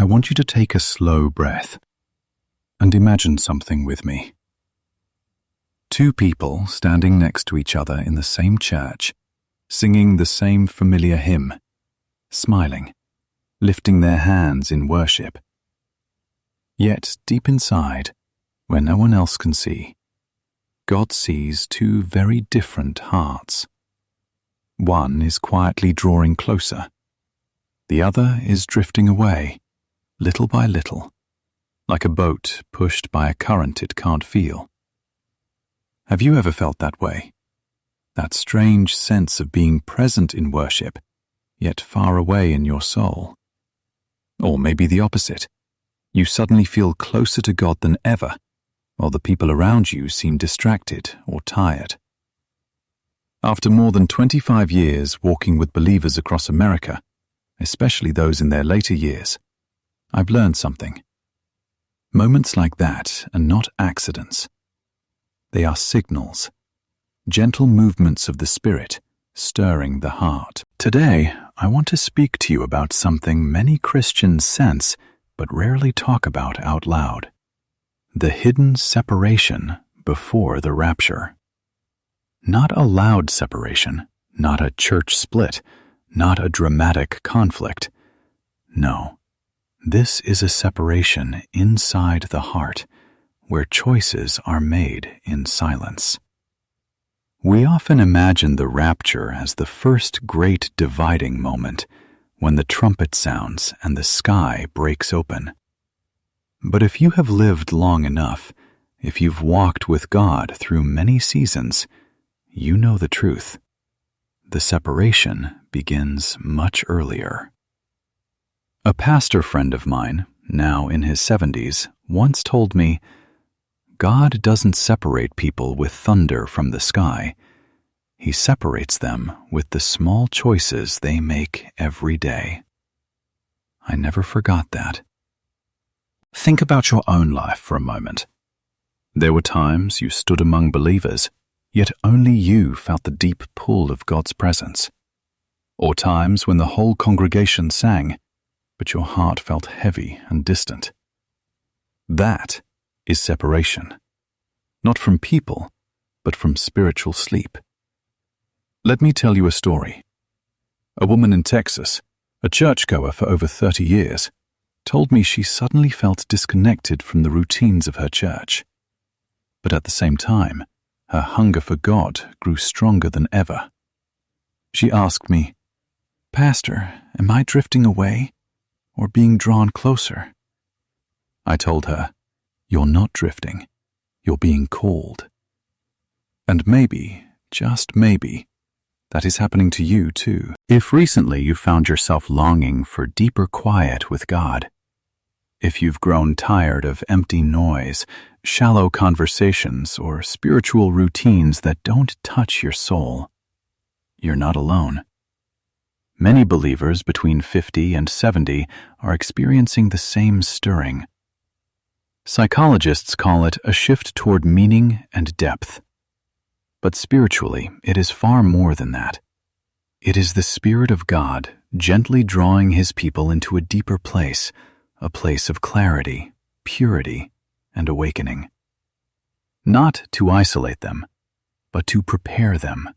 I want you to take a slow breath and imagine something with me. Two people standing next to each other in the same church, singing the same familiar hymn, smiling, lifting their hands in worship. Yet deep inside, where no one else can see, God sees two very different hearts. One is quietly drawing closer. The other is drifting away, little by little, like a boat pushed by a current it can't feel. Have you ever felt that way? That strange sense of being present in worship, yet far away in your soul? Or maybe the opposite. You suddenly feel closer to God than ever, while the people around you seem distracted or tired. After more than 25 years walking with believers across America, especially those in their later years, I've learned something. Moments like that are not accidents. They are signals, gentle movements of the Spirit stirring the heart. Today, I want to speak to you about something many Christians sense but rarely talk about out loud: the hidden separation before the rapture. Not a loud separation, not a church split, not a dramatic conflict. No. This is a separation inside the heart, where choices are made in silence. We often imagine the rapture as the first great dividing moment, when the trumpet sounds and the sky breaks open. But if you have lived long enough, if you've walked with God through many seasons, you know the truth. The separation begins much earlier. A pastor friend of mine, now in his 70s, once told me, God doesn't separate people with thunder from the sky. He separates them with the small choices they make every day. I never forgot that. Think about your own life for a moment. There were times you stood among believers, yet only you felt the deep pull of God's presence. Or times when the whole congregation sang, but your heart felt heavy and distant. That is separation. Not from people, but from spiritual sleep. Let me tell you a story. A woman in Texas, a churchgoer for over 30 years, told me she suddenly felt disconnected from the routines of her church. But at the same time, her hunger for God grew stronger than ever. She asked me, "Pastor, am I drifting away or being drawn closer?" I told her, "You're not drifting, you're being called." And maybe, just maybe, that is happening to you too. If recently you found yourself longing for deeper quiet with God, if you've grown tired of empty noise, shallow conversations, or spiritual routines that don't touch your soul, you're not alone. Many believers between 50 and 70 are experiencing the same stirring. Psychologists call it a shift toward meaning and depth. But spiritually, it is far more than that. It is the Spirit of God gently drawing His people into a deeper place, a place of clarity, purity, and awakening. Not to isolate them, but to prepare them.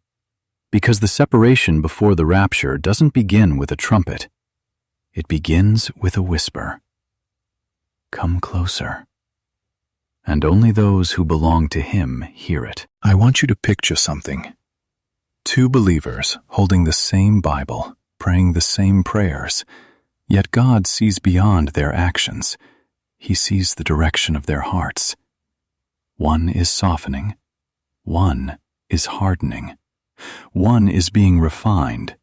Because the separation before the rapture doesn't begin with a trumpet. It begins with a whisper. Come closer. And only those who belong to Him hear it. I want you to picture something. Two believers holding the same Bible, praying the same prayers, yet God sees beyond their actions. He sees the direction of their hearts. One is softening. One is hardening. One is being refined.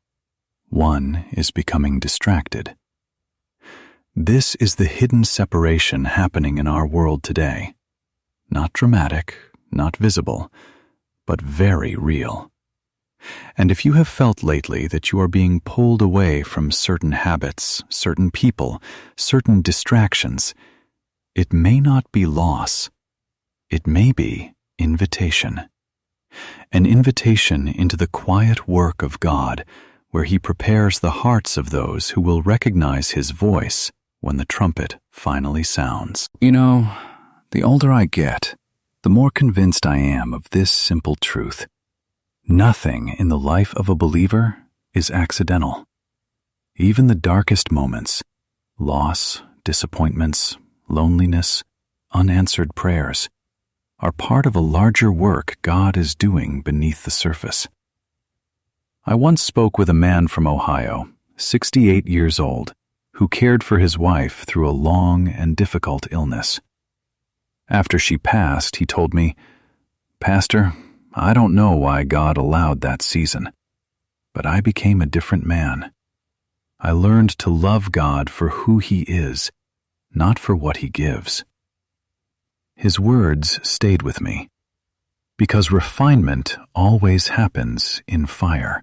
One is becoming distracted. This is the hidden separation happening in our world today. Not dramatic, not visible, but very real. And if you have felt lately that you are being pulled away from certain habits, certain people, certain distractions, it may not be loss. It may be invitation. An invitation into the quiet work of God, where He prepares the hearts of those who will recognize His voice when the trumpet finally sounds. You know, the older I get, the more convinced I am of this simple truth. Nothing in the life of a believer is accidental. Even the darkest moments, loss, disappointments, loneliness, unanswered prayers, are part of a larger work God is doing beneath the surface. I once spoke with a man from Ohio, 68 years old, who cared for his wife through a long and difficult illness. After she passed, he told me, "Pastor, I don't know why God allowed that season, but I became a different man. I learned to love God for who He is, not for what He gives." His words stayed with me, because refinement always happens in fire,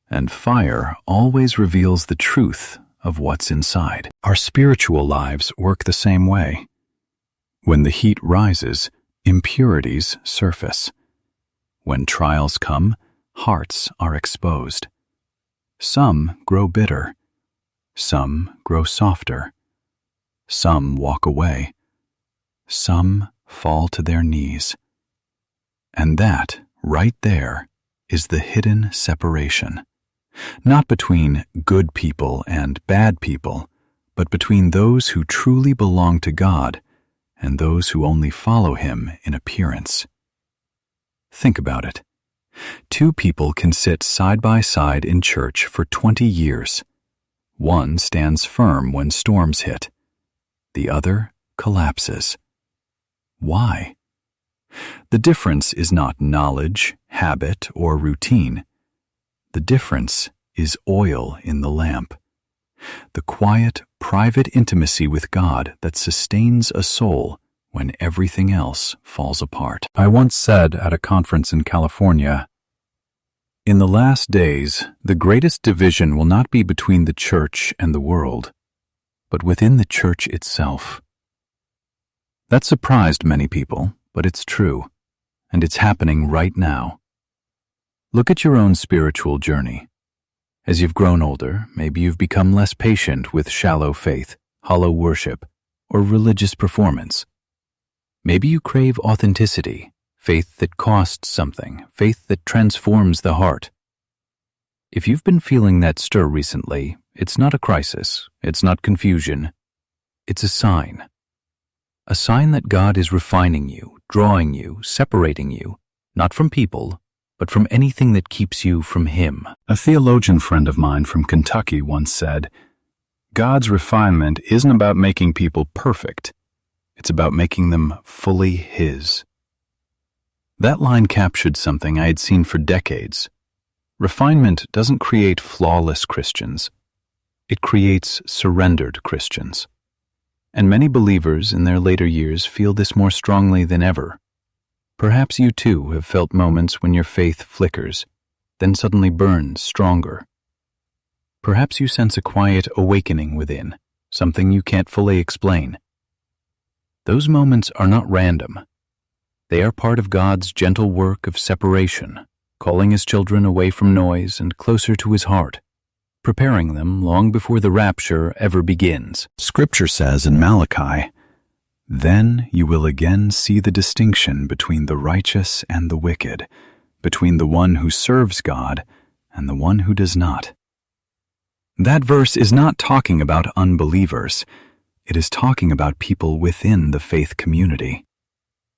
and fire always reveals the truth of what's inside. Our spiritual lives work the same way. When the heat rises, impurities surface. When trials come, hearts are exposed. Some grow bitter. Some grow softer. Some walk away. Some fall to their knees. And that, right there, is the hidden separation. Not between good people and bad people, but between those who truly belong to God and those who only follow Him in appearance. Think about it. Two people can sit side by side in church for 20 years. One stands firm when storms hit. The other collapses. Why? The difference is not knowledge, habit, or routine. The difference is oil in the lamp. The quiet, private intimacy with God that sustains a soul when everything else falls apart. I once said at a conference in California, "In the last days, the greatest division will not be between the church and the world, but within the church itself." That surprised many people, but it's true, and it's happening right now. Look at your own spiritual journey. As you've grown older, maybe you've become less patient with shallow faith, hollow worship, or religious performance. Maybe you crave authenticity, faith that costs something, faith that transforms the heart. If you've been feeling that stir recently, it's not a crisis, it's not confusion. It's a sign. A sign that God is refining you, drawing you, separating you, not from people, but from anything that keeps you from Him. A theologian friend of mine from Kentucky once said, "God's refinement isn't about making people perfect. It's about making them fully His." That line captured something I had seen for decades. Refinement doesn't create flawless Christians. It creates surrendered Christians. And many believers in their later years feel this more strongly than ever. Perhaps you too have felt moments when your faith flickers, then suddenly burns stronger. Perhaps you sense a quiet awakening within, something you can't fully explain. Those moments are not random. They are part of God's gentle work of separation, calling His children away from noise and closer to His heart, preparing them long before the rapture ever begins. Scripture says in Malachi, "Then you will again see the distinction between the righteous and the wicked, between the one who serves God and the one who does not." That verse is not talking about unbelievers. It is talking about people within the faith community.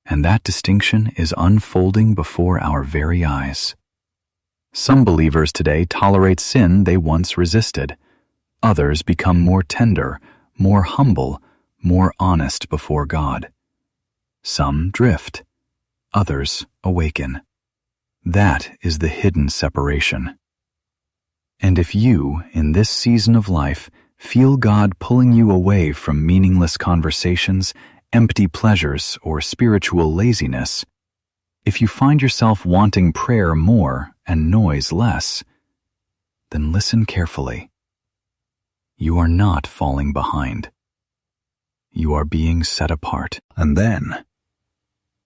And that distinction is unfolding before our very eyes. Some believers today tolerate sin they once resisted. Others become more tender, more humble, more honest before God. Some drift. Others awaken. That is the hidden separation. And if you, in this season of life, feel God pulling you away from meaningless conversations, empty pleasures, or spiritual laziness, if you find yourself wanting prayer more and noise less, then listen carefully. You are not falling behind. You are being set apart. And then,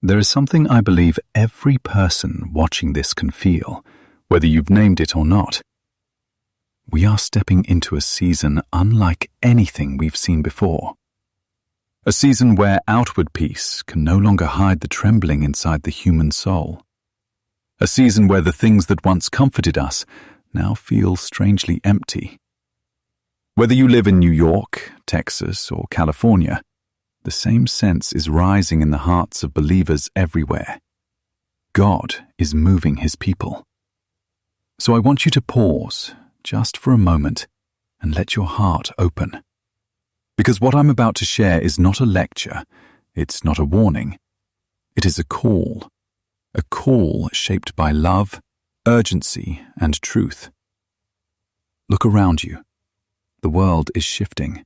there is something I believe every person watching this can feel, whether you've named it or not. We are stepping into a season unlike anything we've seen before. A season where outward peace can no longer hide the trembling inside the human soul. A season where the things that once comforted us now feel strangely empty. Whether you live in New York, Texas, or California, the same sense is rising in the hearts of believers everywhere. God is moving His people. So I want you to pause just for a moment and let your heart open. Because what I'm about to share is not a lecture, it's not a warning. It is a call shaped by love, urgency, and truth. Look around you. The world is shifting.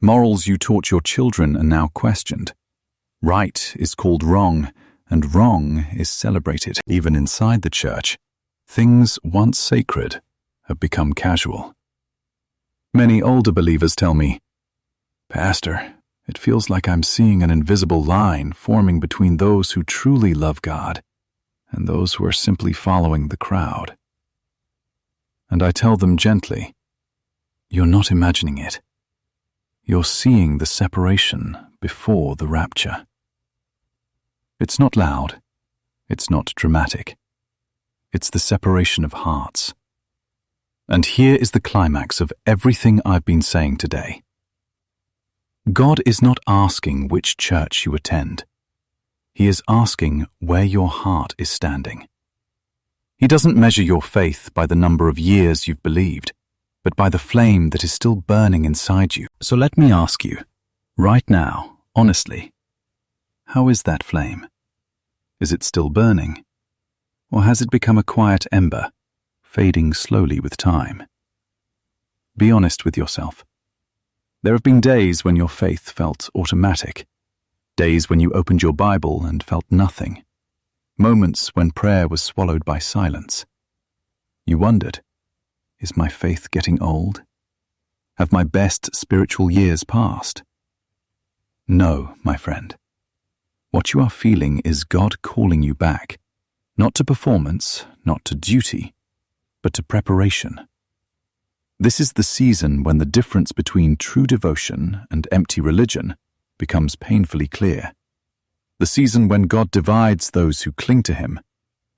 Morals you taught your children are now questioned. Right is called wrong, and wrong is celebrated. Even inside the church, things once sacred have become casual. Many older believers tell me, "Pastor, it feels like I'm seeing an invisible line forming between those who truly love God and those who are simply following the crowd." And I tell them gently, "You're not imagining it. You're seeing the separation before the rapture." It's not loud. It's not dramatic. It's the separation of hearts. And here is the climax of everything I've been saying today. God is not asking which church you attend. He is asking where your heart is standing. He doesn't measure your faith by the number of years you've believed, but by the flame that is still burning inside you. So let me ask you, right now, honestly, how is that flame? Is it still burning? Or has it become a quiet ember, fading slowly with time? Be honest with yourself. There have been days when your faith felt automatic, days when you opened your Bible and felt nothing, moments when prayer was swallowed by silence. You wondered, is my faith getting old? Have my best spiritual years passed? No, my friend. What you are feeling is God calling you back, not to performance, not to duty, but to preparation. This is the season when the difference between true devotion and empty religion becomes painfully clear. The season when God divides those who cling to Him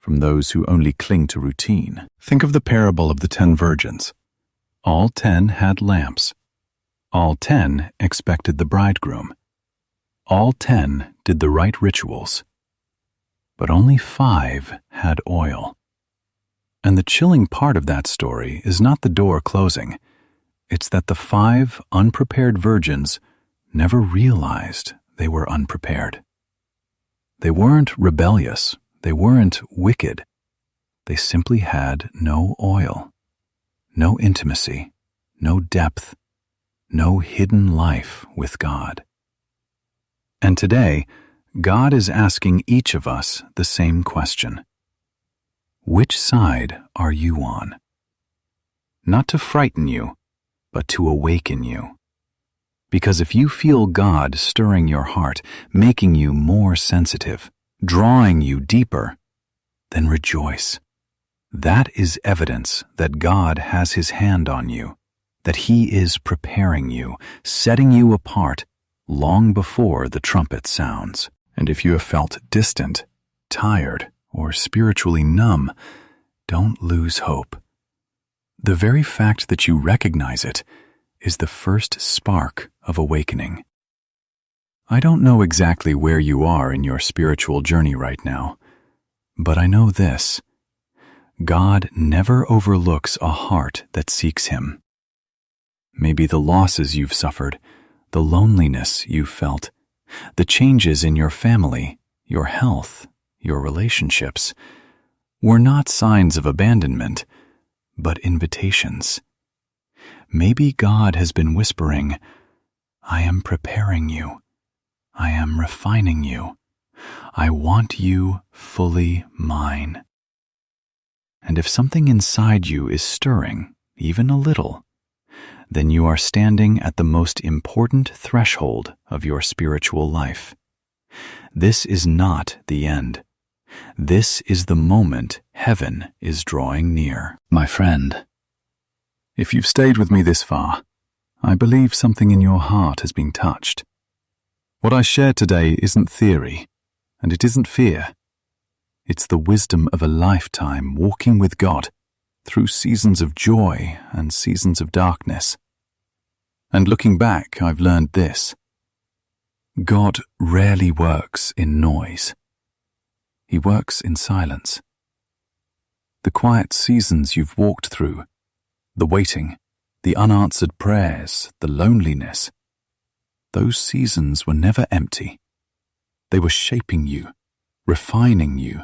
from those who only cling to routine. Think of the parable of the 10 virgins. All 10 had lamps. All 10 expected the bridegroom. All 10 did the right rituals. But only 5 had oil. And the chilling part of that story is not the door closing. It's that the 5 unprepared virgins never realized they were unprepared. They weren't rebellious. They weren't wicked. They simply had no oil, no intimacy, no depth, no hidden life with God. And today, God is asking each of us the same question. Which side are you on? Not to frighten you, but to awaken you. Because if you feel God stirring your heart, making you more sensitive, drawing you deeper, then rejoice. That is evidence that God has His hand on you, that He is preparing you, setting you apart long before the trumpet sounds. And if you have felt distant, tired, or spiritually numb, don't lose hope. The very fact that you recognize it is the first spark of awakening. I don't know exactly where you are in your spiritual journey right now, but I know this. God never overlooks a heart that seeks Him. Maybe the losses you've suffered, the loneliness you've felt, the changes in your family, your health, your relationships, were not signs of abandonment, but invitations. Maybe God has been whispering, "I am preparing you. I am refining you. I want you fully mine." And if something inside you is stirring, even a little, then you are standing at the most important threshold of your spiritual life. This is not the end. This is the moment heaven is drawing near. My friend, If you've stayed with me this far, I believe something in your heart has been touched. What I share today isn't theory, and it isn't fear. It's the wisdom of a lifetime walking with God through seasons of joy and seasons of darkness. And looking back, I've learned this. God rarely works in noise. He works in silence. The quiet seasons you've walked through, the waiting, the unanswered prayers, the loneliness, those seasons were never empty. They were shaping you, refining you,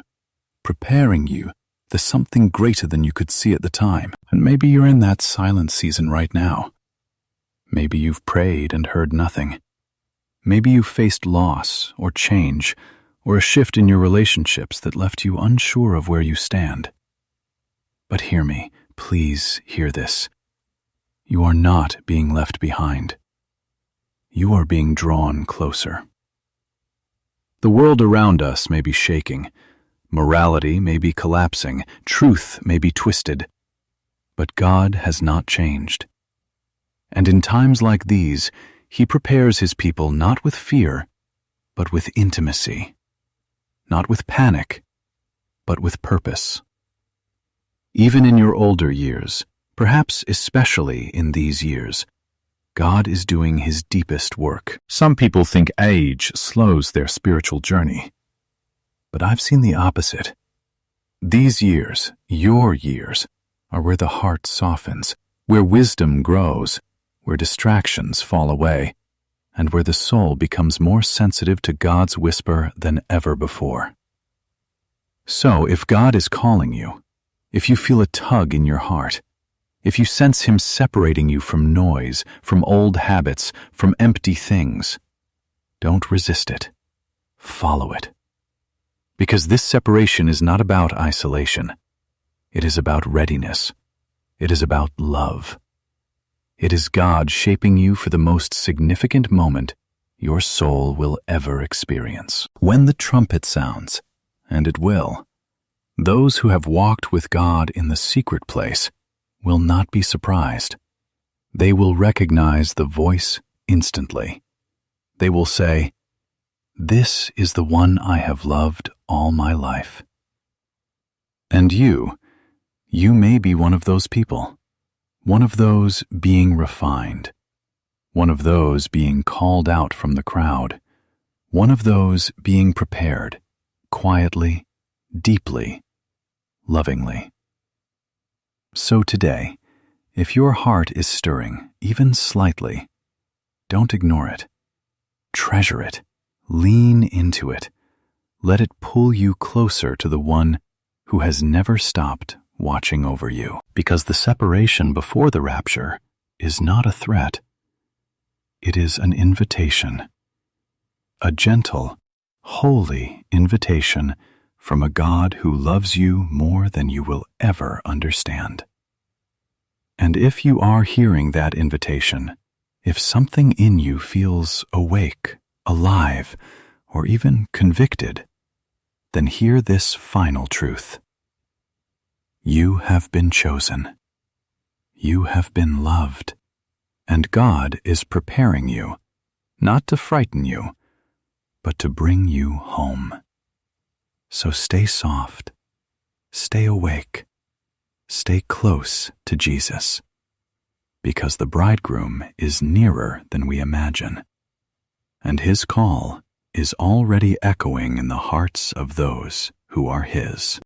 preparing you for something greater than you could see at the time. And maybe you're in that silent season right now. Maybe you've prayed and heard nothing. Maybe you faced loss or change or a shift in your relationships that left you unsure of where you stand. But hear me, please hear this. You are not being left behind. You are being drawn closer. The world around us may be shaking. Morality may be collapsing. Truth may be twisted. But God has not changed. And in times like these, He prepares His people not with fear, but with intimacy. Not with panic, but with purpose. Even in your older years, perhaps especially in these years, God is doing His deepest work. Some people think age slows their spiritual journey. But I've seen the opposite. These years, your years, are where the heart softens, where wisdom grows, where distractions fall away, and where the soul becomes more sensitive to God's whisper than ever before. So, if God is calling you, if you feel a tug in your heart, if you sense Him separating you from noise, from old habits, from empty things, don't resist it. Follow it. Because this separation is not about isolation. It is about readiness. It is about love. It is God shaping you for the most significant moment your soul will ever experience. When the trumpet sounds, and it will, those who have walked with God in the secret place will not be surprised. They will recognize the voice instantly. They will say, "This is the one I have loved all my life." And you may be one of those people, one of those being refined, one of those being called out from the crowd, one of those being prepared, quietly, deeply, lovingly. So today, if your heart is stirring, even slightly, don't ignore it. Treasure it. Lean into it. Let it pull you closer to the one who has never stopped watching over you. Because the separation before the rapture is not a threat. It is an invitation. A gentle, holy invitation from a God who loves you more than you will ever understand. And if you are hearing that invitation, if something in you feels awake, alive, or even convicted, then hear this final truth. You have been chosen. You have been loved. And God is preparing you, not to frighten you, but to bring you home. So stay soft, stay awake, stay close to Jesus, because the bridegroom is nearer than we imagine, and His call is already echoing in the hearts of those who are His.